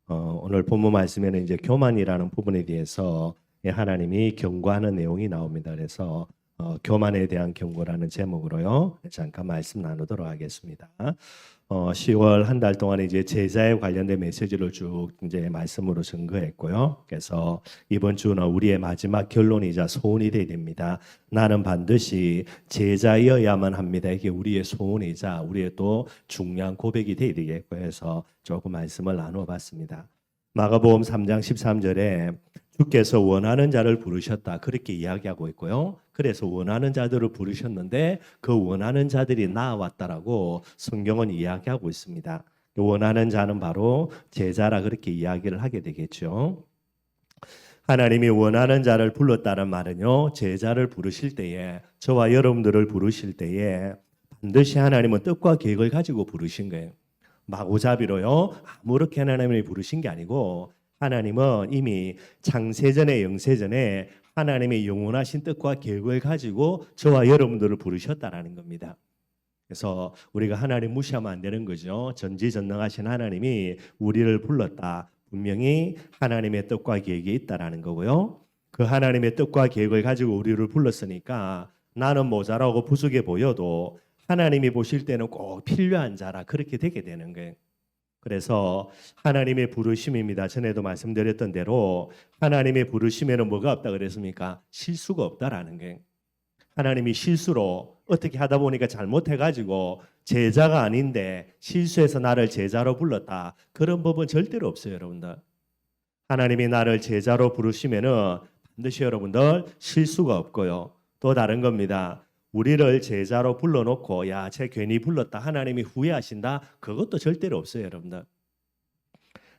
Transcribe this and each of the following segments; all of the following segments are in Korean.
오늘 본문 말씀에는 이제 교만이라는 부분에 대해서 하나님이 경고하는 내용이 나옵니다. 그래서 교만에 대한 경고라는 제목으로요. 잠깐 말씀 나누도록 하겠습니다. 10월 한 달 동안 이제 제자에 관련된 메시지를 쭉 이제 말씀으로 증거했고요. 그래서 이번 주는 우리의 마지막 결론이자 소원이 되어야 됩니다. 나는 반드시 제자여야만 합니다. 이게 우리의 소원이자 우리의 또 중요한 고백이 되어야 되겠고요. 해서 조금 말씀을 나누어 봤습니다. 마가복음 3장 13절에 주께서 원하는 자를 부르셨다 그렇게 이야기하고 있고요. 그래서 원하는 자들을 부르셨는데 그 원하는 자들이 나왔다라고 성경은 이야기하고 있습니다. 원하는 자는 바로 제자라 그렇게 이야기를 하게 되겠죠. 하나님이 원하는 자를 불렀다는 말은요, 제자를 부르실 때에, 저와 여러분들을 부르실 때에 반드시 하나님은 뜻과 계획을 가지고 부르신 거예요. 마구잡이로요, 아무렇게 하나님이 부르신 게 아니고 하나님은 이미 창세전에 영세전에 하나님의 영원하신 뜻과 계획을 가지고 저와 여러분들을 부르셨다라는 겁니다. 그래서 우리가 하나님 무시하면 안 되는 거죠. 전지전능하신 하나님이 우리를 불렀다. 분명히 하나님의 뜻과 계획이 있다라는 거고요. 그 하나님의 뜻과 계획을 가지고 우리를 불렀으니까 나는 모자라고 부족해 보여도 하나님이 보실 때는 꼭 필요한 자라 그렇게 되게 되는 거예요. 그래서 하나님의 부르심입니다. 전에도 말씀드렸던 대로 하나님의 부르심에는 뭐가 없다 그랬습니까? 실수가 없다라는 게. 하나님이 실수로 어떻게 하다 보니까 잘못해가지고 제자가 아닌데 실수해서 나를 제자로 불렀다. 그런 법은 절대로 없어요, 여러분들. 하나님이 나를 제자로 부르시면은 반드시 여러분들 실수가 없고요. 또 다른 겁니다. 우리를 제자로 불러놓고 야, 쟤 괜히 불렀다. 하나님이 후회하신다. 그것도 절대로 없어요, 여러분들.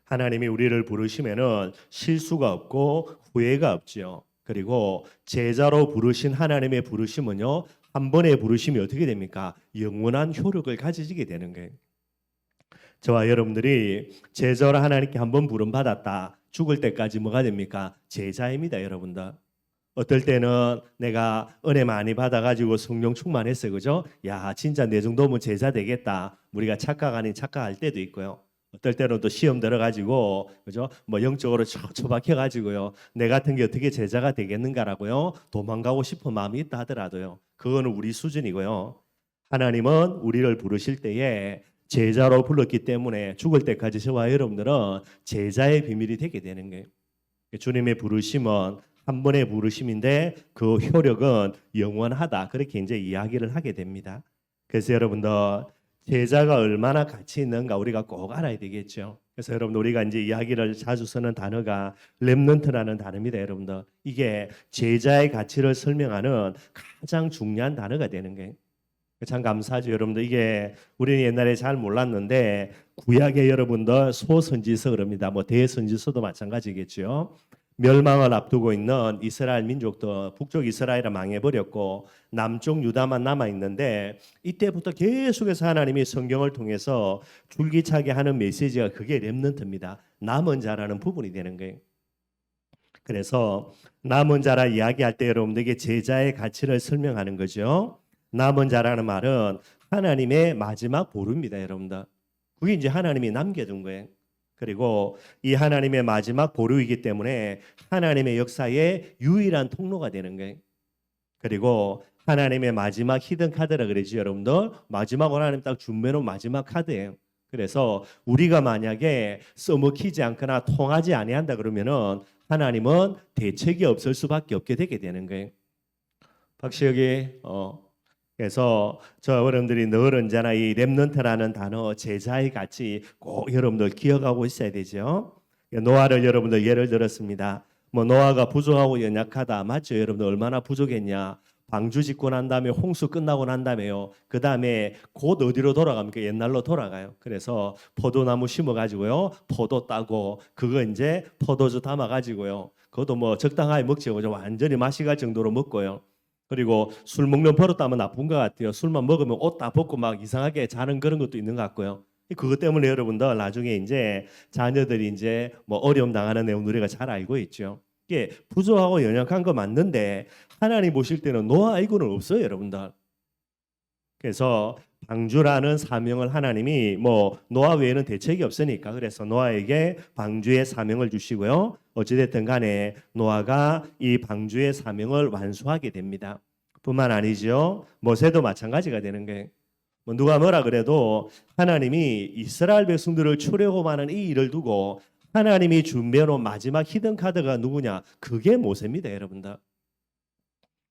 하나님이 우리를 부르시면은 실수가 없고 후회가 없지요. 그리고 제자로 부르신 하나님의 부르심은요, 한 번의 부르심이 어떻게 됩니까? 영원한 효력을 가지게 되는 거예요. 저와 여러분들이 제자로 하나님께 한 번 부름 받았다. 죽을 때까지 뭐가 됩니까? 제자입니다, 여러분들. 어떨 때는 내가 은혜 많이 받아가지고 성령 충만했어요, 그죠? 야, 진짜 내 정도면 제자 되겠다. 우리가 착각 아닌 착각할 때도 있고요. 어떨 때는 또 시험 들어가지고, 그죠? 뭐 영적으로 처박혀가지고요. 내 같은 게 어떻게 제자가 되겠는가라고요. 도망가고 싶은 마음이 있다 하더라도요. 그거는 우리 수준이고요. 하나님은 우리를 부르실 때에 제자로 불렀기 때문에 죽을 때까지 저와 여러분들은 제자의 비밀이 되게 되는 거예요. 주님의 부르심은 한 번의 부르심인데 그 효력은 영원하다. 그렇게 이제 이야기를 하게 됩니다. 그래서 여러분들 제자가 얼마나 가치 있는가 우리가 꼭 알아야 되겠죠. 그래서 여러분 우리가 이제 이야기를 자주 쓰는 단어가 렘넌트라는 단어입니다, 여러분들. 이게 제자의 가치를 설명하는 가장 중요한 단어가 되는 거예요. 참 감사하죠, 여러분들. 이게 우리는 옛날에 잘 몰랐는데 구약의 여러분들 소선지서 그럽니다. 뭐 대선지서도 마찬가지겠죠. 멸망을 앞두고 있는 이스라엘 민족도 북쪽 이스라엘은 망해버렸고 남쪽 유다만 남아 있는데 이때부터 계속해서 하나님이 성경을 통해서 줄기차게 하는 메시지가 그게 렘넌트입니다. 남은 자라는 부분이 되는 거예요. 그래서 남은 자라 이야기할 때 여러분들에게 제자의 가치를 설명하는 거죠. 남은 자라는 말은 하나님의 마지막 보루입니다, 여러분들. 그게 이제 하나님이 남겨둔 거예요. 그리고 이 하나님의 마지막 보루이기 때문에 하나님의 역사의 유일한 통로가 되는 거예요. 그리고 하나님의 마지막 히든 카드라 그러지, 여러분들. 마지막으로 하나님 딱 준비해놓은 마지막 카드예요. 그래서 우리가 만약에 써먹히지 않거나 통하지 아니한다 그러면은 하나님은 대책이 없을 수밖에 없게 되게 되는 거예요. 박시혁이 그래서 저 여러분들이 늘 언제나 이 렘넌트라는 단어 제자의 가치 꼭 여러분들 기억하고 있어야 되죠. 노아를 여러분들 예를 들었습니다. 뭐 노아가 부족하고 연약하다 맞죠? 여러분들 얼마나 부족했냐? 방주 짓고 난 다음에 홍수 끝나고 난 다음에요. 그 다음에 곧 어디로 돌아갑니까? 옛날로 돌아가요. 그래서 포도나무 심어가지고요, 포도 따고 그거 이제 포도주 담아가지고요. 그것도 뭐 적당하게 먹죠. 완전히 마시갈 정도로 먹고요. 그리고 술 먹는 버릇도 하면 나쁜 것 같아요. 술만 먹으면 옷 다 벗고 막 이상하게 자는 그런 것도 있는 것 같고요. 그것 때문에 여러분들 나중에 이제 자녀들이 이제 뭐 어려움 당하는 내용 우리가 잘 알고 있죠. 이게 부족하고 연약한 거 맞는데 하나님 보실 때는 노아 이거는 없어요, 여러분들. 그래서 방주라는 사명을 하나님이 뭐 노아 외에는 대책이 없으니까 그래서 노아에게 방주의 사명을 주시고요. 어찌됐든 간에 노아가 이 방주의 사명을 완수하게 됩니다. 뿐만 아니죠. 모세도 마찬가지가 되는 게 뭐 누가 뭐라 그래도 하나님이 이스라엘 백성들을 출애굽하는 이 일을 두고 하나님이 준비해놓은 마지막 히든 카드가 누구냐? 그게 모세입니다, 여러분들.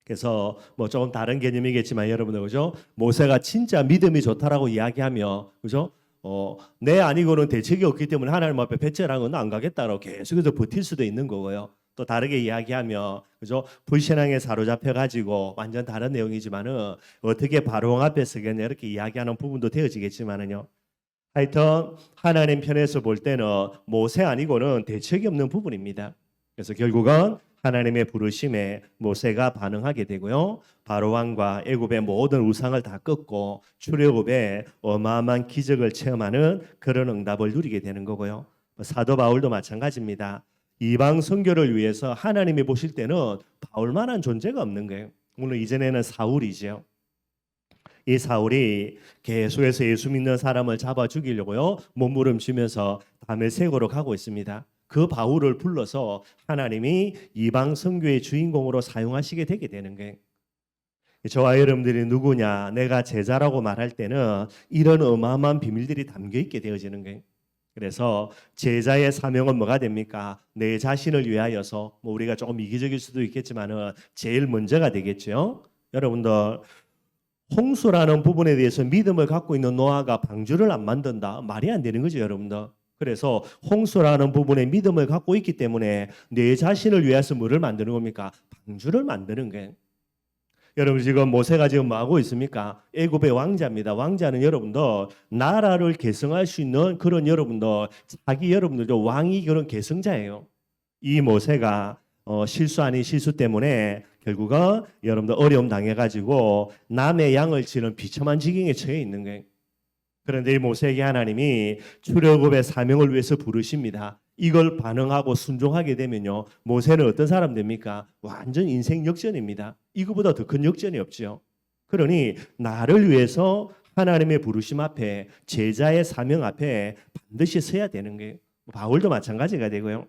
그래서 뭐 조금 다른 개념이겠지만 여러분들 그죠? 모세가 진짜 믿음이 좋다라고 이야기하며 그죠? 내 아니고는 대책이 없기 때문에 하나님 앞에 배째라는 건 안 가겠다라고 계속해서 버틸 수도 있는 거고요. 또 다르게 이야기하며 그죠? 불신앙에 사로잡혀 가지고 완전 다른 내용이지만은 어떻게 바로 앞에 서겠냐 이렇게 이야기하는 부분도 되어지겠지만은요. 하여튼 하나님 편에서 볼 때는 모세 아니고는 대책이 없는 부분입니다. 그래서 결국은 하나님의 부르심에 모세가 반응하게 되고요. 바로 왕과 애굽의 모든 우상을 다 꺾고 출애굽의 어마어마한 기적을 체험하는 그런 응답을 누리게 되는 거고요. 사도 바울도 마찬가지입니다. 이방 선교를 위해서 하나님이 보실 때는 바울만한 존재가 없는 거예요. 물론 이전에는 사울이죠. 이 사울이 계속해서 예수 믿는 사람을 잡아 죽이려고요. 몸부림치면서 다메섹으로 가고 있습니다. 그 바울을 불러서 하나님이 이방 선교의 주인공으로 사용하시게 되게 되는 거예요. 저와 여러분들이 누구냐, 내가 제자라고 말할 때는 이런 어마어마한 비밀들이 담겨 있게 되어지는 거예요. 그래서 제자의 사명은 뭐가 됩니까? 내 자신을 위하여서 뭐 우리가 조금 이기적일 수도 있겠지만은 제일 먼저가 되겠죠. 여러분들 홍수라는 부분에 대해서 믿음을 갖고 있는 노아가 방주를 안 만든다? 말이 안 되는 거죠, 여러분들. 그래서 홍수라는 부분에 믿음을 갖고 있기 때문에 내 자신을 위해서 뭐를 만드는 겁니까? 방주를 만드는 거예요. 여러분 지금 모세가 지금 뭐 하고 있습니까? 애굽의 왕자입니다. 왕자는 여러분들 나라를 계승할 수 있는 그런 여러분들 자기 여러분들 왕이 그런 계승자예요. 이 모세가 실수 아닌 실수 때문에 결국은 여러분들 어려움 당해가지고 남의 양을 치는 비참한 지경에 처해 있는 거예요. 그런데 이 모세에게 하나님이 출애굽의 사명을 위해서 부르십니다. 이걸 반응하고 순종하게 되면요. 모세는 어떤 사람 됩니까? 완전 인생 역전입니다. 이거보다 더 큰 역전이 없죠. 그러니 나를 위해서 하나님의 부르심 앞에 제자의 사명 앞에 반드시 서야 되는 거예요. 바울도 마찬가지가 되고요.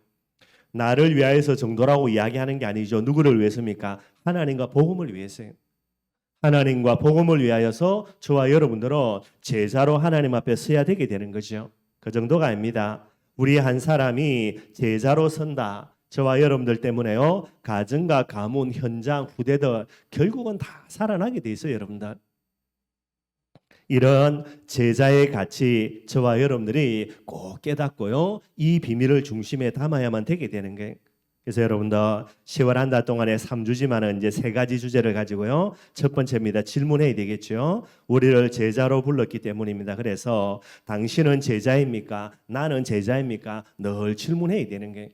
나를 위하여서 정도라고 이야기하는 게 아니죠. 누구를 위해서입니까? 하나님과 복음을 위해서요. 하나님과 복음을 위하여서 저와 여러분들은 제자로 하나님 앞에 서야 되게 되는 거죠. 그 정도가 아닙니다. 우리 한 사람이 제자로 선다. 저와 여러분들 때문에요. 가정과 가문, 현장, 후대들 결국은 다 살아나게 돼 있어요, 여러분들. 이런 제자의 가치 저와 여러분들이 꼭 깨닫고요. 이 비밀을 중심에 담아야만 되게 되는 거예요. 그래서 여러분들 10월 한 달 동안에 3주지만은 이제 3가지 주제를 가지고요. 첫 번째입니다. 질문해야 되겠죠. 우리를 제자로 불렀기 때문입니다. 그래서 당신은 제자입니까? 나는 제자입니까? 늘 질문해야 되는 게.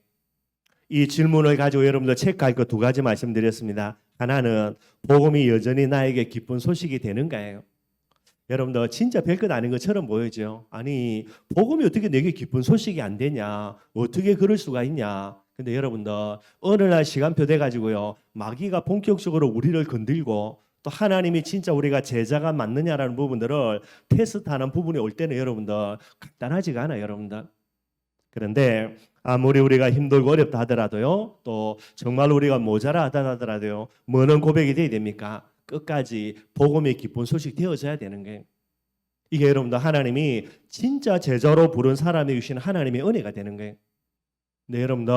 이 질문을 가지고 여러분들 체크할 것 2가지 말씀드렸습니다. 하나는 복음이 여전히 나에게 기쁜 소식이 되는가요? 여러분들 진짜 별것 아닌 것처럼 보이죠. 아니 복음이 어떻게 내게 기쁜 소식이 안 되냐? 어떻게 그럴 수가 있냐? 근데 여러분들 어느 날 시간표 돼가지고요 마귀가 본격적으로 우리를 건들고 또 하나님이 진짜 우리가 제자가 맞느냐라는 부분들을 테스트하는 부분이 올 때는 여러분들 간단하지가 않아요, 여러분들. 그런데 아무리 우리가 힘들고 어렵다 하더라도요 또 정말 우리가 모자라하다 하더라도요 뭐는 고백이 돼야 됩니까? 끝까지 복음의 기쁜 소식 되어져야 되는 게 이게 여러분들 하나님이 진짜 제자로 부른 사람이 주신 하나님의 은혜가 되는 거예요. 네, 여러분들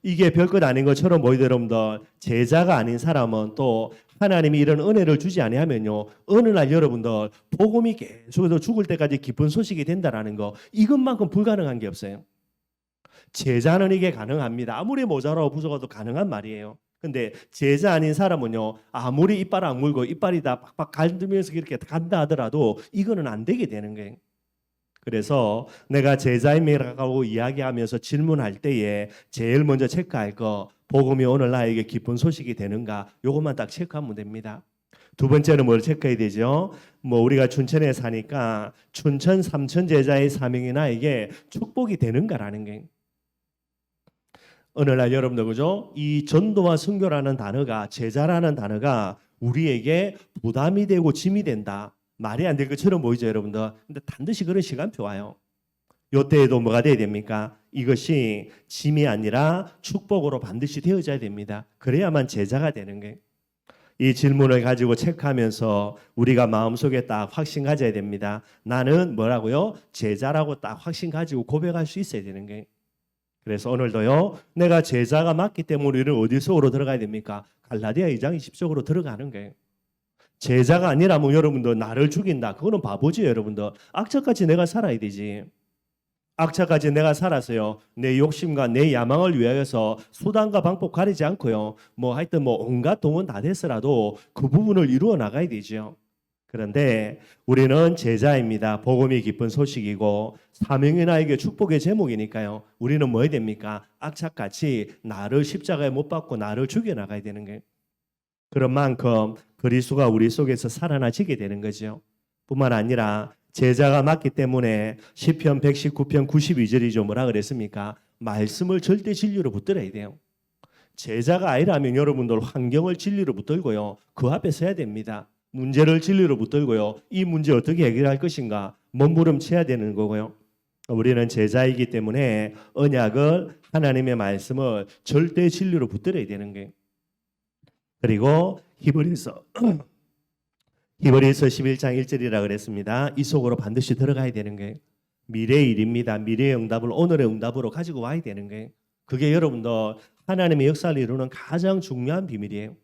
이게 별것 아닌 것처럼 보이도 여러분들 제자가 아닌 사람은 또 하나님이 이런 은혜를 주지 아니하면요 어느 날 여러분들 복음이 계속해서 죽을 때까지 기쁜 소식이 된다라는 거 이것만큼 불가능한 게 없어요. 제자는 이게 가능합니다. 아무리 모자라고 부족해도 가능한 말이에요. 근데 제자 아닌 사람은요 아무리 이빨 악물고 이빨이 다 빡빡 갈들면서 이렇게 간다 하더라도 이거는 안 되게 되는 거예요. 그래서 내가 제자임이라고 이야기하면서 질문할 때에 제일 먼저 체크할 거 복음이 오늘 나에게 기쁜 소식이 되는가 요것만 딱 체크하면 됩니다. 2번째는 뭘 체크해야 되죠? 뭐 우리가 춘천에 사니까 춘천 삼천 제자의 사명이 나에게 축복이 되는가라는 게 어느 날 여러분들 그죠? 이 전도와 선교라는 단어가 제자라는 단어가 우리에게 부담이 되고 짐이 된다. 말이 안 될 것처럼 보이죠, 여러분들. 근데 반드시 그런 시간표 와요. 요때에도 뭐가 돼야 됩니까? 이것이 짐이 아니라 축복으로 반드시 되어져야 됩니다. 그래야만 제자가 되는 거예요. 이 질문을 가지고 체크하면서 우리가 마음속에 딱 확신 가져야 됩니다. 나는 뭐라고요? 제자라고 딱 확신 가지고 고백할 수 있어야 되는 거예요. 그래서 오늘도요, 내가 제자가 맞기 때문에 우리는 어디 속으로 들어가야 됩니까? 갈라디아 2장 20쪽으로 들어가는 거예요. 제자가 아니라면 여러분들 나를 죽인다. 그거는 바보지, 여러분들. 악착같이 내가 살아야 되지. 악착같이 내가 살아서요, 내 욕심과 내 야망을 위하여서 수단과 방법 가리지 않고요, 뭐 하여튼 뭐 온갖 동원 다 됐어라도 그 부분을 이루어 나가야 되죠. 그런데 우리는 제자입니다. 복음이 기쁜 소식이고 사명이 나에게 축복의 제목이니까요. 우리는 뭐 해야 됩니까? 악착같이 나를 십자가에 못 박고 나를 죽여 나가야 되는 거예요. 그런 만큼 그리스도가 우리 속에서 살아나지게 되는 거죠. 뿐만 아니라 제자가 맞기 때문에 시편 119편 92절이죠. 뭐라 그랬습니까? 말씀을 절대 진리로 붙들어야 돼요. 제자가 아니라면 여러분들 환경을 진리로 붙들고요, 그 앞에 서야 됩니다. 문제를 진리로 붙들고요, 이 문제 어떻게 해결할 것인가 몸부림쳐야 되는 거고요. 우리는 제자이기 때문에 언약을, 하나님의 말씀을 절대 진리로 붙들어야 되는 거예요. 그리고 히브리서 11장 1절이라 그랬습니다. 이 속으로 반드시 들어가야 되는 거예요. 미래의 일입니다. 미래의 응답을 오늘의 응답으로 가지고 와야 되는 거예요. 그게 여러분들 하나님의 역사를 이루는 가장 중요한 비밀이에요.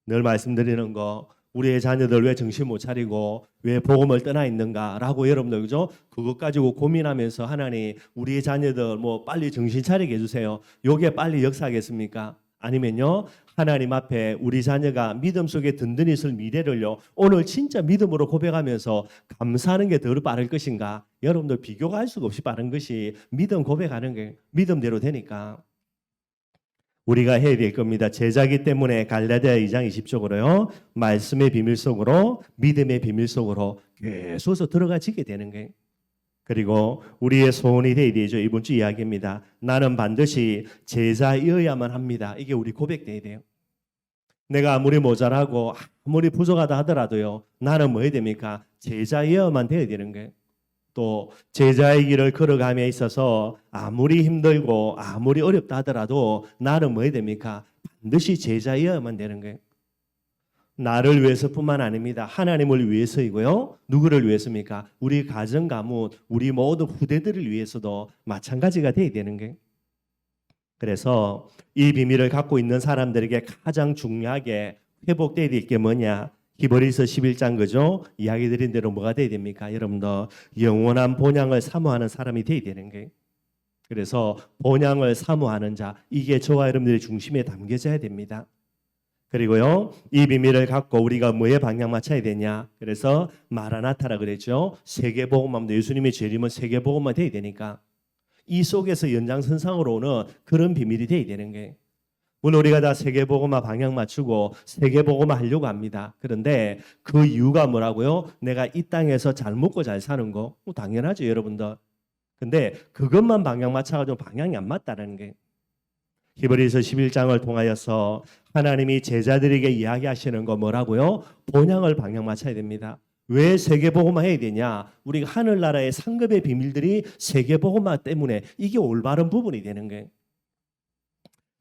늘 말씀드리는 거, 우리의 자녀들 왜 정신 못 차리고 왜 복음을 떠나 있는가라고 여러분들, 그죠? 그것 가지고 고민하면서 하나님 우리의 자녀들 뭐 빨리 정신 차리게 해주세요. 요게 빨리 역사하겠습니까? 아니면요, 하나님 앞에 우리 자녀가 믿음 속에 든든히 있을 미래를요, 오늘 진짜 믿음으로 고백하면서 감사하는 게 더 빠를 것인가? 여러분들 비교가 할 수가 없이 빠른 것이 믿음 고백하는 게 믿음대로 되니까 우리가 해야 될 겁니다. 제자기 때문에 갈라디아 2장 20쪽으로요, 말씀의 비밀 속으로, 믿음의 비밀 속으로 계속 들어가지게 되는 거예요. 그리고 우리의 소원이 되어야 되죠. 이번 주 이야기입니다. 나는 반드시 제자이어야만 합니다. 이게 우리 고백돼야 돼요. 내가 아무리 모자라고 아무리 부족하다 하더라도요, 나는 뭐 해야 됩니까? 제자이어야만 돼야 되는 거예요. 또 제자의 길을 걸어감에 있어서 아무리 힘들고 아무리 어렵다 하더라도 나는 뭐 해야 됩니까? 반드시 제자이어야만 되는 거예요. 나를 위해서뿐만 아닙니다. 하나님을 위해서이고요. 누구를 위해서입니까? 우리 가정, 가문, 우리 모든 후대들을 위해서도 마찬가지가 돼야 되는 거예요. 그래서 이 비밀을 갖고 있는 사람들에게 가장 중요하게 회복돼야 될 게 뭐냐? 히브리서 11장 그죠? 이야기 드린 대로 뭐가 돼야 됩니까? 여러분들 영원한 본향을 사모하는 사람이 돼야 되는 거예요. 그래서 본향을 사모하는 자, 이게 저와 여러분들의 중심에 담겨져야 됩니다. 그리고요, 이 비밀을 갖고 우리가 뭐에 방향 맞춰야 되냐? 그래서 마라나타라 그랬죠. 세계복음만, 예수님의 재림은 세계복음만 돼야 되니까 이 속에서 연장선상으로 오는 그런 비밀이 돼야 되는 거예요. 물론 우리가 다 세계복음화 방향 맞추고 세계복음화 하려고 합니다. 그런데 그 이유가 뭐라고요? 내가 이 땅에서 잘 먹고 잘 사는 거 당연하죠, 여러분들. 근데 그것만 방향 맞춰가지고 방향이 안 맞다는 게, 히브리서 11장을 통하여서 하나님이 제자들에게 이야기하시는 거 뭐라고요? 본향을 방향 맞춰야 됩니다. 왜 세계복음화 해야 되냐? 우리가 하늘나라의 상급의 비밀들이 세계복음화 때문에 이게 올바른 부분이 되는 거예요.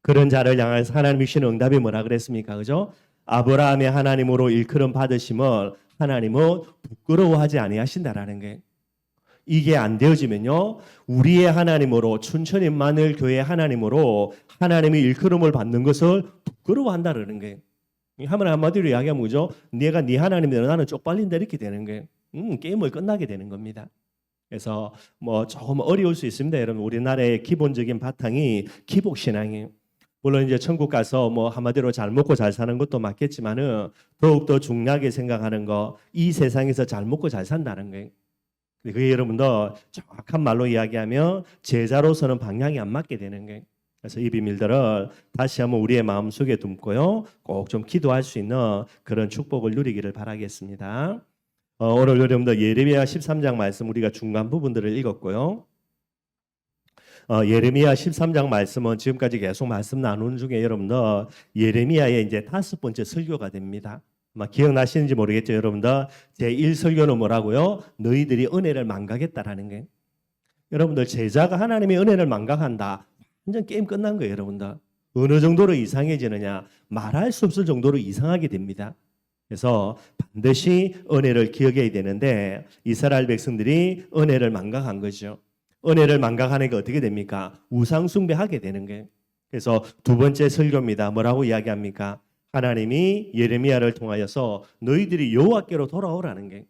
그런 자를 향해서 하나님이 주시는 응답이 뭐라 그랬습니까? 그죠? 아브라함의 하나님으로 일컬음 받으심을 하나님은 부끄러워하지 아니하신다라는 거예요. 이게 안 되어지면요, 우리의 하나님으로, 춘천임마누엘 교회의 하나님으로 하나님이 일컬음을 받는 것을 부끄러워한다라는 거예요. 하면 한마디로 이야기하면 그죠? 내가 네 하나님이면 나는 쪽팔린다 이렇게 되는 거예요. 게임을 끝나게 되는 겁니다. 그래서 뭐 조금 어려울 수 있습니다. 여러분, 우리나라의 기본적인 바탕이 기복신앙이에요. 물론 이제 천국 가서 뭐 한마디로 잘 먹고 잘 사는 것도 맞겠지만은 더욱더 중요하게 생각하는 거, 이 세상에서 잘 먹고 잘 산다는 거예요. 그게 여러분들 정확한 말로 이야기하면 제자로서는 방향이 안 맞게 되는 거예요. 그래서 이 비밀들을 다시 한번 우리의 마음속에 dum고요, 꼭 좀 기도할 수 있는 그런 축복을 누리기를 바라겠습니다. 오늘 여러분들 예레미야 13장 말씀 우리가 중간 부분들을 읽었고요. 예레미야 13장 말씀은 지금까지 계속 말씀 나누는 중에 여러분들 예레미야의 이제 5번째 설교가 됩니다. 아마 기억나시는지 모르겠죠, 여러분들. 제 1설교는 뭐라고요? 너희들이 은혜를 망각했다라는 게. 여러분들, 제자가 하나님의 은혜를 망각한다. 완전 게임 끝난 거예요, 여러분들. 어느 정도로 이상해지느냐? 말할 수 없을 정도로 이상하게 됩니다. 그래서 반드시 은혜를 기억해야 되는데 이스라엘 백성들이 은혜를 망각한 거죠. 은혜를 망각하니까 어떻게 됩니까? 우상 숭배하게 되는 거예요. 그래서 두 번째 설교입니다. 뭐라고 이야기합니까? 하나님이 예레미야를 통하여서 너희들이 여호와께로 돌아오라는 게.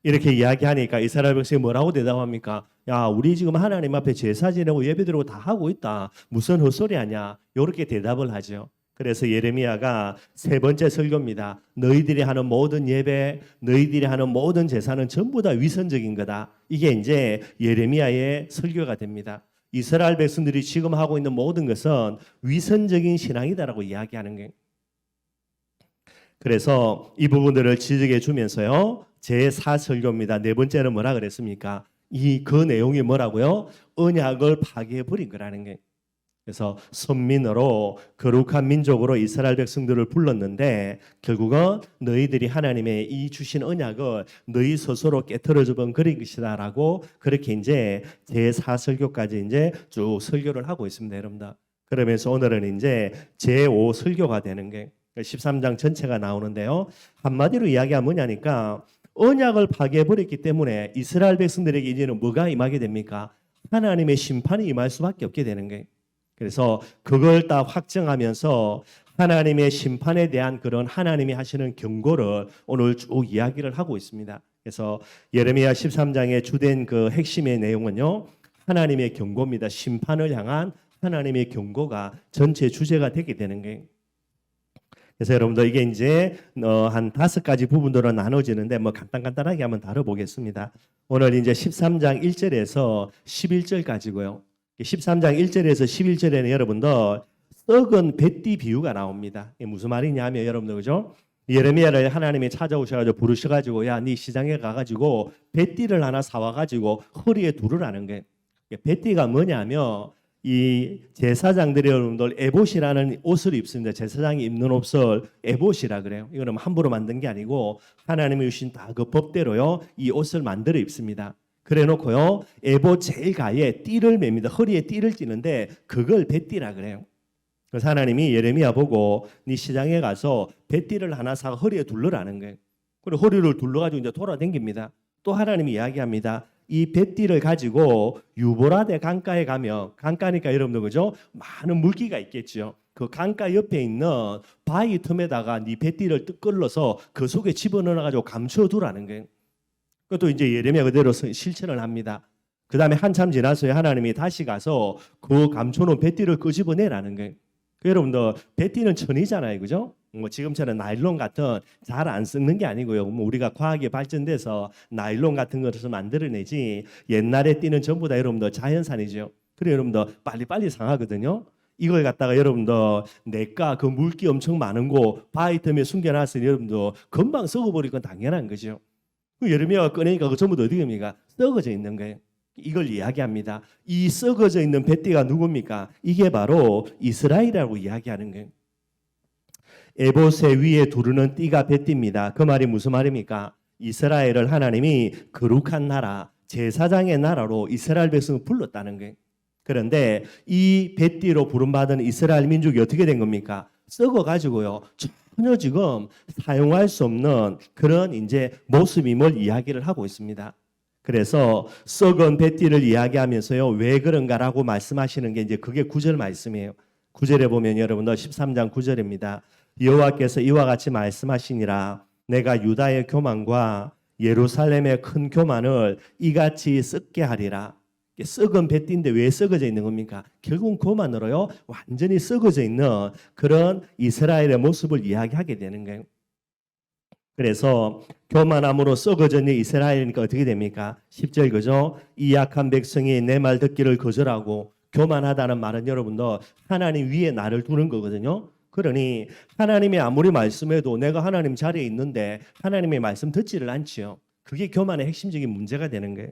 이렇게 이야기하니까 이스라엘 백성이 뭐라고 대답합니까? 야, 우리 지금 하나님 앞에 제사 지내고 예배드리고 다 하고 있다. 무슨 헛소리 하냐? 이렇게 대답을 하죠. 그래서 예레미야가 세 번째 설교입니다. 너희들이 하는 모든 예배, 너희들이 하는 모든 제사는 전부 다 위선적인 거다. 이게 이제 예레미야의 설교가 됩니다. 이스라엘 백성들이 지금 하고 있는 모든 것은 위선적인 신앙이다라고 이야기하는 거예요. 그래서 이 부분들을 지적해 주면서요. 제4설교입니다. 네 번째는 뭐라 그랬습니까? 그 내용이 뭐라고요? 언약을 파괴해 버린 거라는 게. 그래서 선민으로 거룩한 민족으로 이스라엘 백성들을 불렀는데 결국은 너희들이 하나님의 이 주신 언약을 너희 스스로 깨트려져 본 그런 것이다라고 그렇게 이제 제4설교까지 이제 쭉 설교를 하고 있습니다, 여러분들. 그러면서 오늘은 이제 제5설교가 되는 게 13장 전체가 나오는데요. 한마디로 이야기하면 뭐냐니까 언약을 파괴해버렸기 때문에 이스라엘 백성들에게 이제는 뭐가 임하게 됩니까? 하나님의 심판이 임할 수밖에 없게 되는 거예요. 그래서 그걸 다 확정하면서 하나님의 심판에 대한 그런 하나님이 하시는 경고를 오늘 쭉 이야기를 하고 있습니다. 그래서 예레미야 13장의 주된 그 핵심의 내용은요. 하나님의 경고입니다. 심판을 향한 하나님의 경고가 전체 주제가 되게 되는 거예요. 그래서 여러분들 이게 이제 한 5가지 부분으로 나눠지는데 뭐 간단하게 한번 다뤄보겠습니다. 오늘 이제 13장 1절에서 11절까지고요. 13장 1절에서 11절에는 여러분들 썩은 뱃띠 비유가 나옵니다. 이게 무슨 말이냐면 여러분들 그죠? 예레미야를 하나님이 찾아오셔가지고 부르셔가지고 야, 네 시장에 가가지고 뱃띠를 하나 사와가지고 허리에 두르라는 게. 뱃띠가 뭐냐면 이 제사장들이 여러분들 에봇이라는 옷을 입습니다. 제사장이 입는 옷을 에봇이라 그래요. 이거는 함부로 만든 게 아니고 하나님이 주신 다 그 법대로요. 이 옷을 만들어 입습니다. 그래 놓고요. 에봇 제일 가에 띠를 맵니다. 허리에 띠를 찌는데 그걸 뱃띠라 그래요. 그래서 하나님이 예레미야 보고 네 시장에 가서 뱃띠를 하나 사 허리에 둘러라는 거예요. 그리고 허리를 둘러가지고 이제 돌아다닙니다. 또 하나님이 이야기합니다. 이 뱃띠를 가지고 유보라데 강가에 가면 강가니까 여러분들 그죠? 많은 물기가 있겠죠. 그 강가 옆에 있는 바위 틈에다가 네 뱃띠를 끌어서 그 속에 집어넣어가지고 감춰두라는 거예요. 그것도 이제 예레미야 그대로 실천을 합니다. 그 다음에 한참 지나서야 하나님이 다시 가서 그 감춰놓은 뱃띠를 끄집어내라는 거예요. 여러분들 뱃띠는 천이잖아요, 그죠? 뭐 지금처럼 나일론 같은 잘 안 썩는 게 아니고요. 뭐 우리가 과학이 발전돼서 나일론 같은 것을 만들어내지 옛날에 띠는 전부 다 여러분들 자연산이죠. 그래 여러분들 빨리빨리 상하거든요. 이걸 갖다가 여러분들 내가 그 물기 엄청 많은 곳 바위 틈에 숨겨놨으니 여러분들 금방 썩어버릴 건 당연한 거죠. 예레미야가 꺼내니까 그 전부 다 어디 갑니까? 썩어져 있는 거예요. 이걸 이야기합니다. 이 썩어져 있는 뱃띠가 누굽니까? 이게 바로 이스라엘이라고 이야기하는 거예요. 에봇의 위에 두르는 띠가 뱃띠입니다. 그 말이 무슨 말입니까? 이스라엘을 하나님이 거룩한 나라, 제사장의 나라로 이스라엘 백성을 불렀다는 거예요. 그런데 이 뱃띠로 부름받은 이스라엘 민족이 어떻게 된 겁니까? 썩어가지고요. 전혀 지금 사용할 수 없는 그런 이제 모습임을 이야기를 하고 있습니다. 그래서 썩은 뱃띠를 이야기하면서요. 왜 그런가라고 말씀하시는 게 이제 그게 9절 말씀이에요. 9절에 보면 여러분들 13장 9절입니다. 여호와께서 이와 같이 말씀하시니라 내가 유다의 교만과 예루살렘의 큰 교만을 이같이 썩게 하리라. 썩은 뱃띠인데 왜 썩어져 있는 겁니까? 결국은 교만으로요. 완전히 썩어져 있는 그런 이스라엘의 모습을 이야기하게 되는 거예요. 그래서 교만함으로 썩어져 있는 이스라엘이니까 어떻게 됩니까? 10절 그죠? 이 약한 백성이 내 말 듣기를 거절하고 교만하다는 말은 여러분도 하나님 위에 나를 두는 거거든요. 그러니 하나님이 아무리 말씀해도 내가 하나님 자리에 있는데 하나님의 말씀 듣지를 않지요. 그게 교만의 핵심적인 문제가 되는 거예요.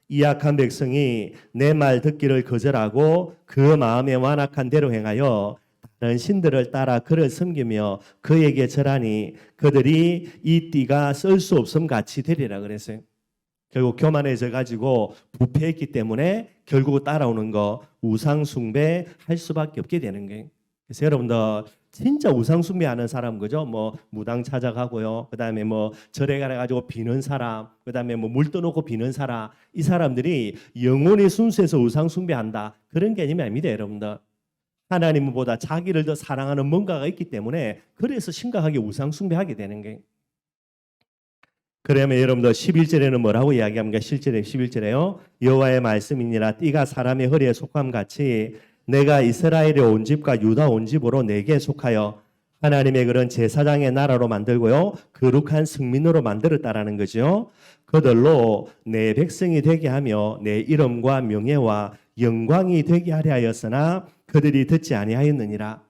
이 약한 백성이 내 말 듣기를 거절하고 그 마음에 완악한 대로 행하여 라는 신들을 따라 그를 섬기며 그에게 절하니 그들이 이 띠가 쓸 수 없음 같이 되리라 그랬어요. 결국 교만해져 가지고 부패했기 때문에 결국 따라오는 거 우상 숭배할 수밖에 없게 되는 거예요. 그래서 여러분들 진짜 우상 숭배하는 사람 그죠? 뭐 무당 찾아가고요. 그다음에 뭐 절에 가려 가지고 비는 사람, 그다음에 뭐 물 떠놓고 비는 사람, 이 사람들이 영혼이 순수해서 우상 숭배한다. 그런 개념이 아닙니다, 여러분들. 하나님보다 자기를 더 사랑하는 뭔가가 있기 때문에 그래서 심각하게 우상 숭배하게 되는 거예요. 그러면 여러분들 11절에는 뭐라고 이야기합니까? 실제로 11절에요. 여호와의 말씀이니라 띠가 사람의 허리에 속함 같이 내가 이스라엘의 온 집과 유다 온 집으로 내게 속하여 하나님의 그런 제사장의 나라로 만들고요. 거룩한 승민으로 만들었다라는 거죠. 그들로 내 백성이 되게 하며 내 이름과 명예와 영광이 되게 하려 하였으나 그들이 듣지 아니하였느니라.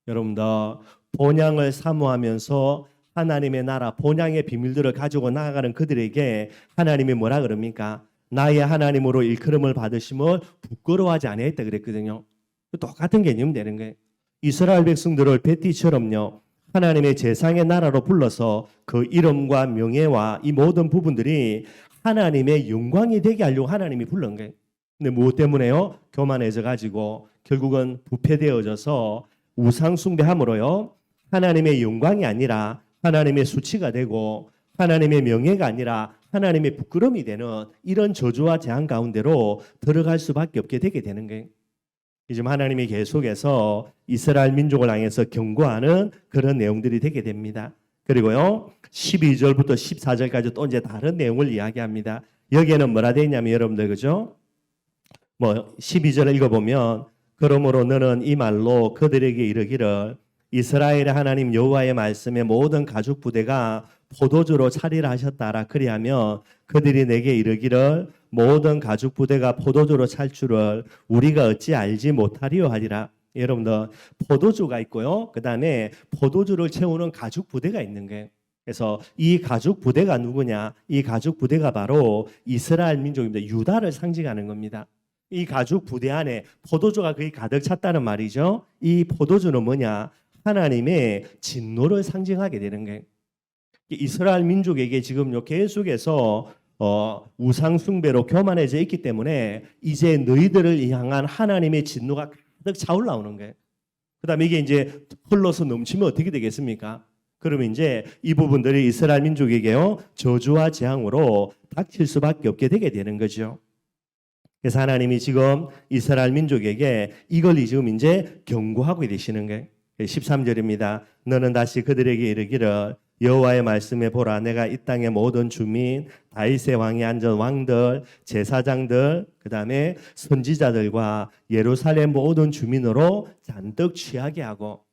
여러분들 본향을 사모하면서 하나님의 나라 본향의 비밀들을 가지고 나아가는 그들에게 하나님이 뭐라 그럽니까? 나의 하나님으로 일컬음을 받으심을 부끄러워하지 아니했다 그랬거든요. 똑같은 개념 되는 거예요. 이스라엘 백성들을 벳띠처럼요. 하나님의 제상의 나라로 불러서 그 이름과 명예와 이 모든 부분들이 하나님의 영광이 되게 하려고 하나님이 불른 거예요. 근데 무엇 때문에요? 교만해져 가지고 결국은 부패되어져서 우상 숭배함으로요. 하나님의 영광이 아니라 하나님의 수치가 되고 하나님의 명예가 아니라 하나님의 부끄러움이 되는 이런 저주와 재앙 가운데로 들어갈 수밖에 없게 되게 되는 거예요. 지금 하나님이 계속해서 이스라엘 민족을 향해서 경고하는 그런 내용들이 되게 됩니다. 그리고요 12절부터 14절까지 또 이제 다른 내용을 이야기합니다. 여기에는 뭐라 되어 있냐면 여러분들 그죠? 뭐 12절을 읽어보면 그러므로 너는 이 말로 그들에게 이르기를 이스라엘의 하나님 여호와의 말씀에 모든 가죽 부대가 포도주로 차리라 하셨다라. 그리하면 그들이 내게 이르기를 모든 가죽 부대가 포도주로 찰 줄을 우리가 어찌 알지 못하리요 하리라. 여러분들 포도주가 있고요. 그다음에 포도주를 채우는 가죽 부대가 있는 거예요. 그래서 이 가죽 부대가 누구냐? 이 가죽 부대가 바로 이스라엘 민족입니다. 유다를 상징하는 겁니다. 이 가죽 부대 안에 포도주가 거의 가득 찼다는 말이죠. 이 포도주는 뭐냐? 하나님의 진노를 상징하게 되는 거예요. 이스라엘 민족에게 지금요 계속해서 우상 숭배로 교만해져 있기 때문에 이제 너희들을 향한 하나님의 진노가 가득 차올라오는 거예요. 그다음에 이게 이제 흘러서 넘치면 어떻게 되겠습니까? 그러면 이제 이 부분들이 이스라엘 민족에게요 저주와 재앙으로 닥칠 수밖에 없게 되게 되는 거죠. 그래서 하나님이 지금 이스라엘 민족에게 이걸 지금 이제 경고하고 계시는 거예요. 13절입니다. 너는 다시 그들에게 이르기를 여호와의 말씀에 보라 내가 이 땅의 모든 주민 다윗의 왕이 앉은 왕들 제사장들 그다음에 선지자들과 예루살렘 모든 주민으로 잔뜩 취하게 하고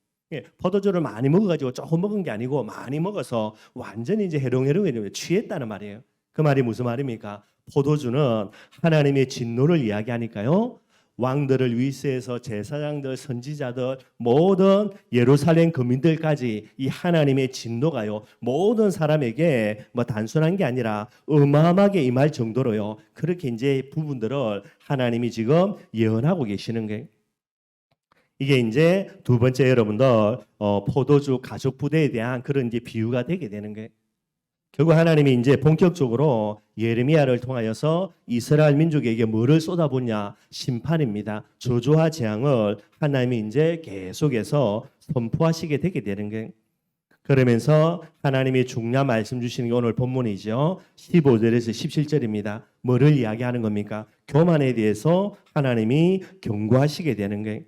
포도주를 많이 먹어가지고 조금 먹은 게 아니고 많이 먹어서 완전히 이제 해롱해롱해 취했다는 말이에요. 그 말이 무슨 말입니까? 포도주는 하나님의 진노를 이야기하니까요. 왕들을 위세해서 제사장들, 선지자들, 모든 예루살렘 거민들까지 이 하나님의 진노가요. 모든 사람에게 뭐 단순한 게 아니라 어마어마하게 임할 정도로요. 그렇게 이제 부분들을 하나님이 지금 예언하고 계시는 거예요. 이게 이제 두 번째 여러분들 포도주 가죽 부대에 대한 그런 이제 비유가 되게 되는 거예요. 결국 하나님이 이제 본격적으로 예레미야를 통하여서 이스라엘 민족에게 뭐를 쏟아붓냐? 심판입니다. 저주와 재앙을 하나님이 이제 계속해서 선포하시게 되게 되는 거예요. 그러면서 하나님이 중요한 말씀 주시는 게 오늘 본문이죠. 15절에서 17절입니다. 뭐를 이야기하는 겁니까? 교만에 대해서 하나님이 경고하시게 되는 거예요.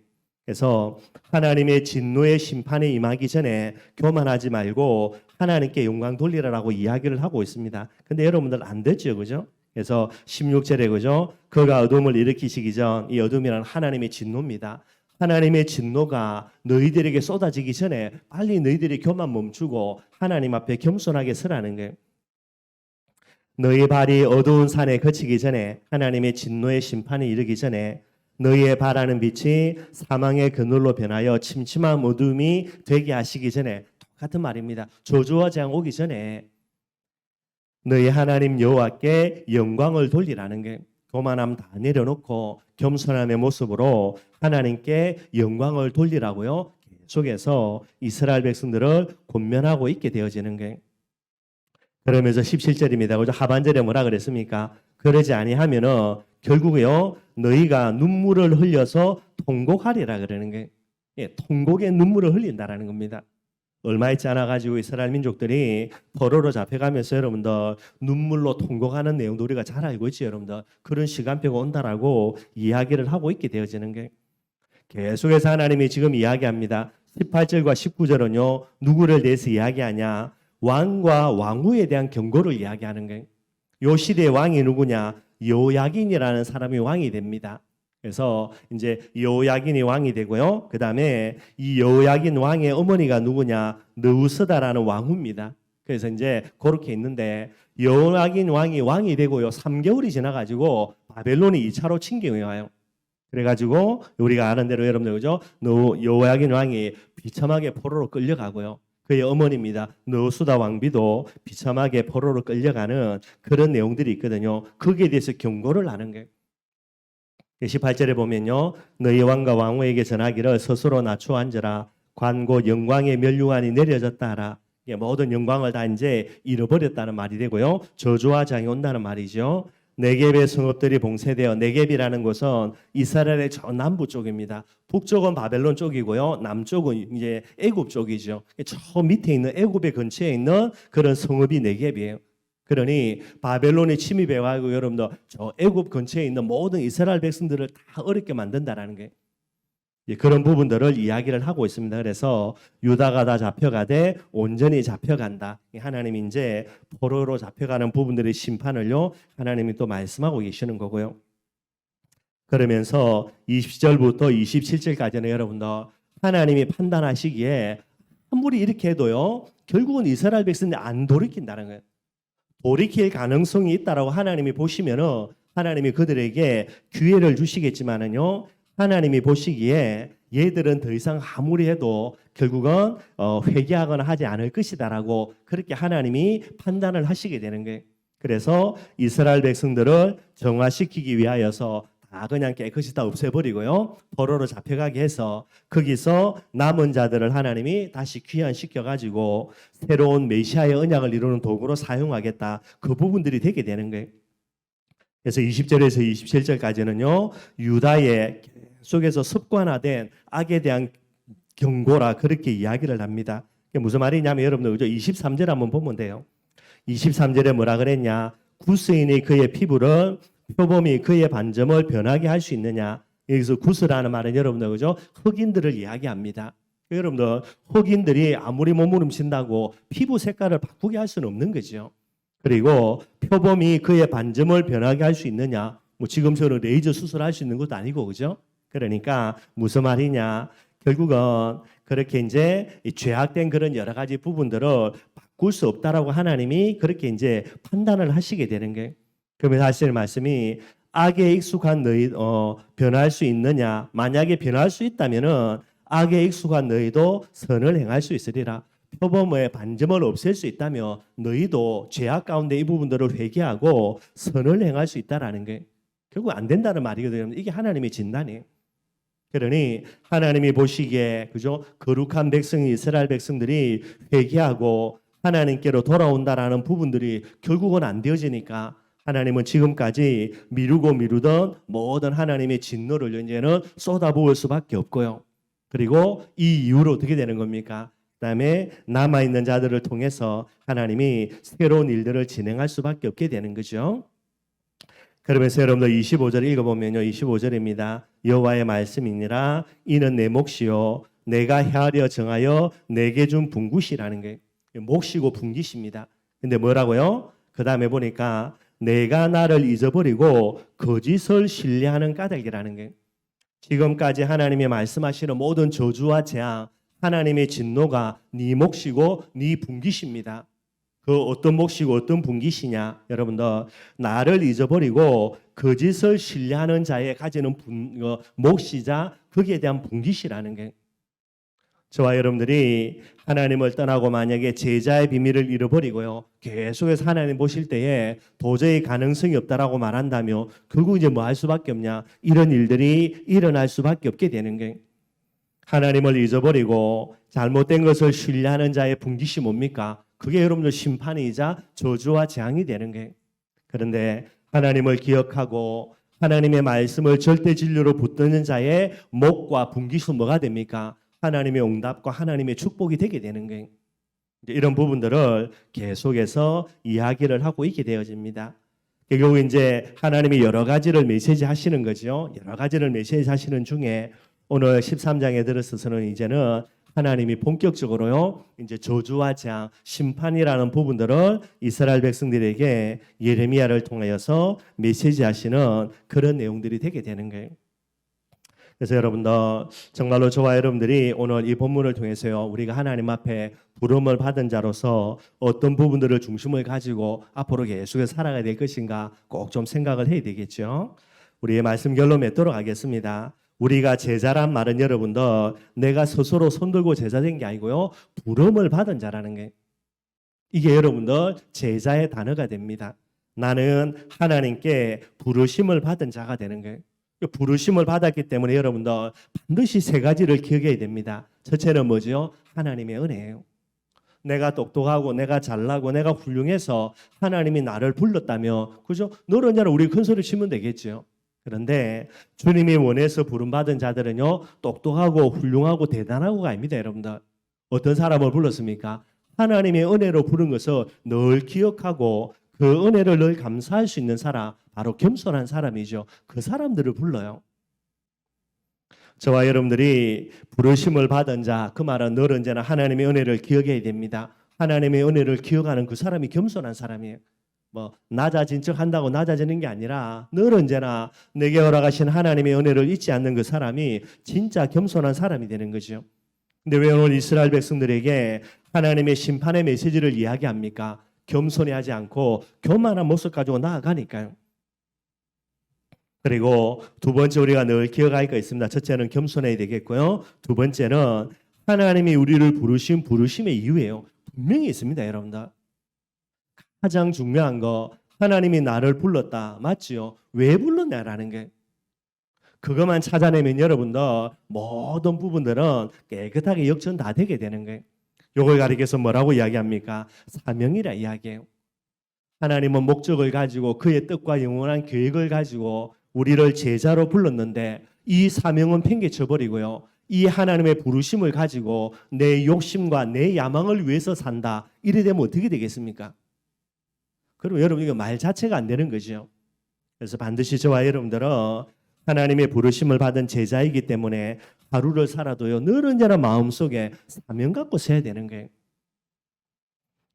그래서 하나님의 진노의 심판에 임하기 전에 교만하지 말고 하나님께 영광 돌리라라고 이야기를 하고 있습니다. 근데 여러분들 안 됐죠, 그죠? 그래서 16절에 그죠? 그가 어둠을 일으키시기 전 이 어둠이란 하나님의 진노입니다. 하나님의 진노가 너희들에게 쏟아지기 전에 빨리 너희들이 교만 멈추고 하나님 앞에 겸손하게 서라는 거예요. 너희 발이 어두운 산에 거치기 전에 하나님의 진노의 심판이 이르기 전에 너희의 바라는 빛이 사망의 그늘로 변하여 침침한 어둠이 되게 하시기 전에 똑같은 말입니다. 저주와 재앙 오기 전에 너희 하나님 여호와께 영광을 돌리라는 게 교만함 다 내려놓고 겸손함의 모습으로 하나님께 영광을 돌리라고요. 속에서 이스라엘 백성들을 권면하고 있게 되어지는 거예요. 그러면서 17절입니다. 그죠? 하반절에 뭐라 그랬습니까? 그러지 아니하면은 결국에요, 너희가 눈물을 흘려서 통곡하리라 그러는 거예요. 예, 통곡의 눈물을 흘린다라는 겁니다. 얼마 있지 않아 가지고 이스라엘 민족들이 포로로 잡혀가면서 여러분들 눈물로 통곡하는 내용도 우리가 잘 알고 있죠, 여러분들. 그런 시간표가 온다라고 이야기를 하고 있게 되어지는 게 계속해서 하나님이 지금 이야기합니다. 18절과 19절은요, 누구를 대해서 이야기하냐? 왕과 왕후에 대한 경고를 이야기하는 거예요. 요 시대의 왕이 누구냐? 요야긴이라는 사람이 왕이 됩니다. 그래서 이제 요야긴이 왕이 되고요. 그 다음에 이 요야긴 왕의 어머니가 누구냐? 느우스다라는 왕후입니다. 그래서 이제 그렇게 있는데 요야긴 왕이 되고요. 3개월이 지나가지고 바벨론이 2차로 침공해 와요. 그래가지고 우리가 아는 대로 여러분들 그죠? 요야긴 왕이 비참하게 포로로 끌려가고요. 그의 어머니입니다. 느우스다 왕비도 비참하게 포로로 끌려가는 그런 내용들이 있거든요. 거기에 대해서 경고를 하는 거예요. 18절에 보면요. 너희 왕과 왕후에게 전하기를 스스로 낮추어 앉으라. 관고 영광의 면류관이 내려졌다 하라. 모든 영광을 다 이제 잃어버렸다는 말이 되고요. 저주와 장이 온다는 말이죠. 네겝의 성읍들이 봉쇄되어, 네겝이라는 곳은 이스라엘의 저 남부 쪽입니다. 북쪽은 바벨론 쪽이고요. 남쪽은 이제 애굽 쪽이죠. 저 밑에 있는 애굽의 근처에 있는 그런 성읍이 네겝이에요. 그러니 바벨론이 침입해 가지고 여러분들 저 애굽 근처에 있는 모든 이스라엘 백성들을 다 어렵게 만든다라는 게 그런 부분들을 이야기를 하고 있습니다. 그래서 유다가 다 잡혀가되 온전히 잡혀간다. 하나님이 이제 포로로 잡혀가는 부분들의 심판을요, 하나님이 또 말씀하고 계시는 거고요. 그러면서 20절부터 27절까지는 여러분들 하나님이 판단하시기에 아무리 이렇게 해도요, 결국은 이스라엘 백성들이 안 돌이킨다는 거예요. 돌이킬 가능성이 있다라고 하나님이 보시면은 하나님이 그들에게 기회를 주시겠지만은요, 하나님이 보시기에 얘들은 더 이상 아무리 해도 결국은 회개하거나 하지 않을 것이다라고 그렇게 하나님이 판단을 하시게 되는 거예요. 그래서 이스라엘 백성들을 정화시키기 위하여서 다 그냥 깨끗이 다 없애버리고요, 포로로 잡혀가게 해서 거기서 남은 자들을 하나님이 다시 귀환시켜 가지고 새로운 메시아의 언약을 이루는 도구로 사용하겠다. 그 부분들이 되게 되는 거예요. 그래서 20절에서 27절까지는요, 유다의 속에서 습관화된 악에 대한 경고라 그렇게 이야기를 합니다. 그게 무슨 말이냐면 여러분들 그죠? 23절 한번 보면 돼요. 23절에 뭐라 그랬냐? 구스인이 그의 피부를, 표범이 그의 반점을 변하게 할 수 있느냐? 여기서 구스라는 말은 여러분들 그죠? 흑인들을 이야기합니다. 여러분들 흑인들이 아무리 몸부림친다고 피부 색깔을 바꾸게 할 수는 없는 거죠. 그리고 표범이 그의 반점을 변하게 할 수 있느냐? 뭐 지금처럼 레이저 수술할 수 있는 것도 아니고 그죠? 그러니까 무슨 말이냐? 결국은 그렇게 이제 죄악된 그런 여러 가지 부분들을 바꿀 수 없다라고 하나님이 그렇게 이제 판단을 하시게 되는 거예요. 그러면서 하시는 말씀이 악에 익숙한 너희 변할 수 있느냐? 만약에 변할 수 있다면은 악에 익숙한 너희도 선을 행할 수 있으리라. 표범의 반점을 없앨 수 있다면 너희도 죄악 가운데 이 부분들을 회개하고 선을 행할 수 있다라는 게 결국 안 된다는 말이거든요. 이게 하나님의 진단이에요. 그러니 하나님이 보시기에 그죠? 거룩한 백성이 이스라엘 백성들이 회개하고 하나님께로 돌아온다라는 부분들이 결국은 안 되어지니까 하나님은 지금까지 미루던 모든 하나님의 진노를 이제는 쏟아부을 수밖에 없고요. 그리고 이 이후로 어떻게 되는 겁니까? 그다음에 남아있는 자들을 통해서 하나님이 새로운 일들을 진행할 수밖에 없게 되는 거죠. 그러면서 여러분들 25절 읽어보면요. 25절입니다. 여호와의 말씀이니라 이는 내 몫이요 내가 헤아려 정하여 내게 준 분깃이라는 게 몫이고 분깃입니다. 근데 뭐라고요? 그 다음에 보니까 내가 나를 잊어버리고 거짓을 신뢰하는 까닭이라는 게 지금까지 하나님이 말씀하시는 모든 저주와 재앙 하나님의 진노가 네 몫이고 네 분깃입니다. 그 어떤 몫이고 어떤 분깃이냐? 여러분들 나를 잊어버리고 거짓을 신뢰하는 자의 가지는 몫이자 거기에 대한 분깃이라는 게 저와 여러분들이 하나님을 떠나고 만약에 제자의 비밀을 잃어버리고요. 계속해서 하나님 보실 때에 도저히 가능성이 없다라고 말한다며 결국 이제 뭐 할 수밖에 없냐? 이런 일들이 일어날 수밖에 없게 되는 게 하나님을 잊어버리고 잘못된 것을 신뢰하는 자의 분깃이 뭡니까? 그게 여러분들 심판이자 저주와 재앙이 되는 거예요. 그런데 하나님을 기억하고 하나님의 말씀을 절대 진리로 붙드는 자의 목과 분깃은 뭐가 됩니까? 하나님의 응답과 하나님의 축복이 되게 되는 거예요. 이런 부분들을 계속해서 이야기를 하고 있게 되어집니다. 결국 이제 하나님이 여러 가지를 메시지 하시는 거죠. 여러 가지를 메시지 하시는 중에 오늘 13장에 들어서서는 이제는 하나님이 본격적으로요, 이제 저주와 재앙, 심판이라는 부분들을 이스라엘 백성들에게 예레미야를 통하여서 메시지 하시는 그런 내용들이 되게 되는 거예요. 그래서 여러분들 정말로 저와 여러분들이 오늘 이 본문을 통해서요, 우리가 하나님 앞에 부름을 받은 자로서 어떤 부분들을 중심을 가지고 앞으로 계속해서 살아가야 될 것인가 꼭 좀 생각을 해야 되겠죠. 우리의 말씀 결론 맺도록 하겠습니다. 우리가 제자란 말은 여러분들 내가 스스로 손들고 제자된 게 아니고요, 부름을 받은 자라는 게, 이게 여러분들 제자의 단어가 됩니다. 나는 하나님께 부르심을 받은 자가 되는 거예요. 부르심을 받았기 때문에 여러분들 반드시 세 가지를 기억해야 됩니다. 첫째는 뭐죠? 하나님의 은혜예요. 내가 똑똑하고 내가 잘나고 내가 훌륭해서 하나님이 나를 불렀다며, 그죠? 너를 언제나 우리 큰 소리 치면 되겠죠. 그런데 주님이 원해서 부름받은 자들은요, 똑똑하고 훌륭하고 대단하고가 아닙니다. 여러분들 어떤 사람을 불렀습니까? 하나님의 은혜로 부른 것을 늘 기억하고 그 은혜를 늘 감사할 수 있는 사람, 바로 겸손한 사람이죠. 그 사람들을 불러요. 저와 여러분들이 부르심을 받은 자, 그 말은 늘 언제나 하나님의 은혜를 기억해야 됩니다. 하나님의 은혜를 기억하는 그 사람이 겸손한 사람이에요. 낮아진 척 한다고 낮아지는 게 아니라 늘 언제나 내게 허락하신 하나님의 은혜를 잊지 않는 그 사람이 진짜 겸손한 사람이 되는 거죠. 근데 왜 오늘 이스라엘 백성들에게 하나님의 심판의 메시지를 이야기합니까? 겸손해하지 않고 교만한 모습 가지고 나아가니까요. 그리고 두 번째 우리가 늘 기억할 거 있습니다. 첫째는 겸손해야 되겠고요. 두 번째는 하나님이 우리를 부르신 부르심의 이유예요. 분명히 있습니다, 여러분들. 가장 중요한 거, 하나님이 나를 불렀다. 맞지요? 왜 불렀냐라는 게. 그것만 찾아내면 여러분들 모든 부분들은 깨끗하게 역전 다 되게 되는 거예요. 이걸 가리켜서 뭐라고 이야기합니까? 사명이라 이야기해요. 하나님은 목적을 가지고 그의 뜻과 영원한 계획을 가지고 우리를 제자로 불렀는데 이 사명은 팽개쳐 버리고요, 이 하나님의 부르심을 가지고 내 욕심과 내 야망을 위해서 산다. 이래 되면 어떻게 되겠습니까? 그럼 여러분 이거 말 자체가 안 되는 거죠. 그래서 반드시 저와 여러분들은 하나님의 부르심을 받은 제자이기 때문에 하루를 살아도요, 늘 언제나 마음속에 사명 갖고 서야 되는 거예요.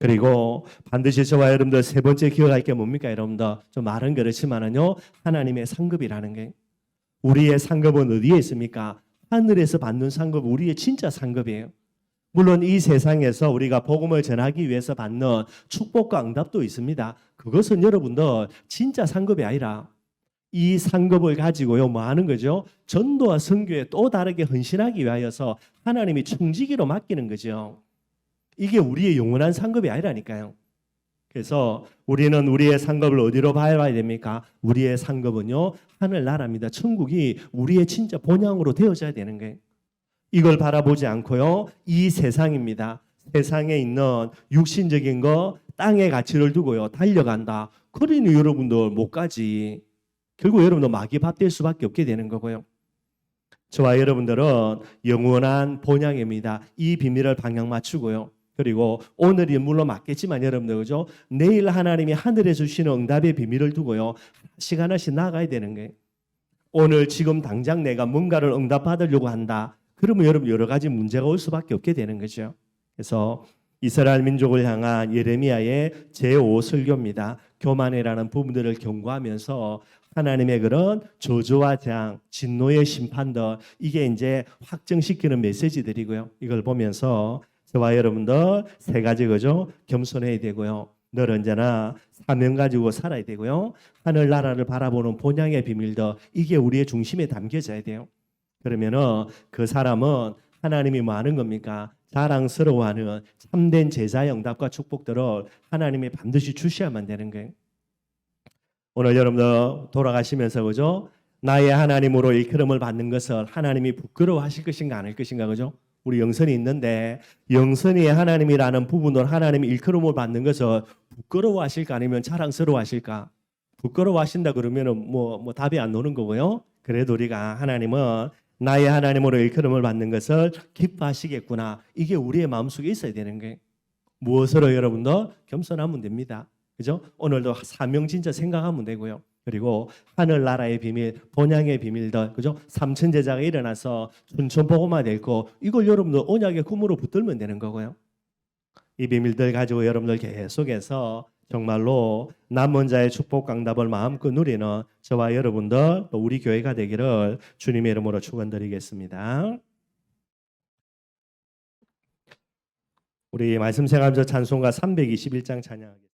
그리고 반드시 저와 여러분들 세 번째 기억할 게 뭡니까? 여러분들 좀 말은 그렇지만은요, 하나님의 상급이라는 게, 우리의 상급은 어디에 있습니까? 하늘에서 받는 상급, 우리의 진짜 상급이에요. 물론 이 세상에서 우리가 복음을 전하기 위해서 받는 축복과 응답도 있습니다. 그것은 여러분들 진짜 상급이 아니라 이 상급을 가지고요, 뭐 하는 거죠? 전도와 선교에 또 다르게 헌신하기 위하여서 하나님이 청지기로 맡기는 거죠. 이게 우리의 영원한 상급이 아니라니까요. 그래서 우리는 우리의 상급을 어디로 봐야 됩니까? 우리의 상급은요, 하늘나라입니다. 천국이 우리의 진짜 본향으로 되어져야 되는 거예요. 이걸 바라보지 않고요, 이 세상입니다. 세상에 있는 육신적인 거, 땅의 가치를 두고요 달려간다. 그러니 여러분들 못 가지. 결국 여러분들 마귀 밥 될 수밖에 없게 되는 거고요. 저와 여러분들은 영원한 본향입니다. 이 비밀을 방향 맞추고요. 그리고 오늘이 물론 맞겠지만 여러분들, 그죠? 내일 하나님이 하늘에 주시는 응답의 비밀을 두고요, 하나씩 하나씩 나가야 되는 거예요. 오늘 지금 당장 내가 뭔가를 응답받으려고 한다. 그러면 여러분 여러 가지 문제가 올 수밖에 없게 되는 거죠. 그래서 이스라엘 민족을 향한 예레미야의 제5설교입니다. 교만이라는 부분들을 경고하면서 하나님의 그런 저주와 재앙, 진노의 심판들, 이게 이제 확정시키는 메시지들이고요. 이걸 보면서 저와 여러분들 세 가지, 그죠? 겸손해야 되고요, 늘 언제나 사명 가지고 살아야 되고요, 하늘나라를 바라보는 본향의 비밀들, 이게 우리의 중심에 담겨져야 돼요. 그러면은 그 사람은 하나님이 뭐 하는 겁니까? 자랑스러워하는 참된 제자의 응답과 축복들을 하나님이 반드시 주셔야만 되는 거예요. 오늘 여러분들 돌아가시면서, 그죠? 나의 하나님으로 일컬음을 받는 것을 하나님이 부끄러워하실 것인가 아닐 것인가, 그죠? 우리 영선이 있는데 영선이 하나님이라는 부분으로 하나님이 일컬음을 받는 것을 부끄러워하실까 아니면 자랑스러워하실까? 부끄러워하신다 그러면은 뭐 답이 안 나오는 거고요. 그래도 우리가 하나님은 나의 하나님으로 일컬음을 받는 것을 기뻐하시겠구나. 이게 우리의 마음속에 있어야 되는 거예요. 무엇으로 여러분들 겸손하면 됩니다. 그죠? 오늘도 사명 진짜 생각하면 되고요. 그리고 하늘나라의 비밀, 본향의 비밀들, 그죠? 삼천제자가 일어나서 춘천복음화 됐고 이걸 여러분들 언약의 꿈으로 붙들면 되는 거고요. 이 비밀들 가지고 여러분들 계속해서 정말로 남은 자의 축복 강답을 마음껏 누리는 저와 여러분들 또 우리 교회가 되기를 주님의 이름으로 축원드리겠습니다. 우리 말씀 생활서 찬송가 321장 찬양하겠습니다.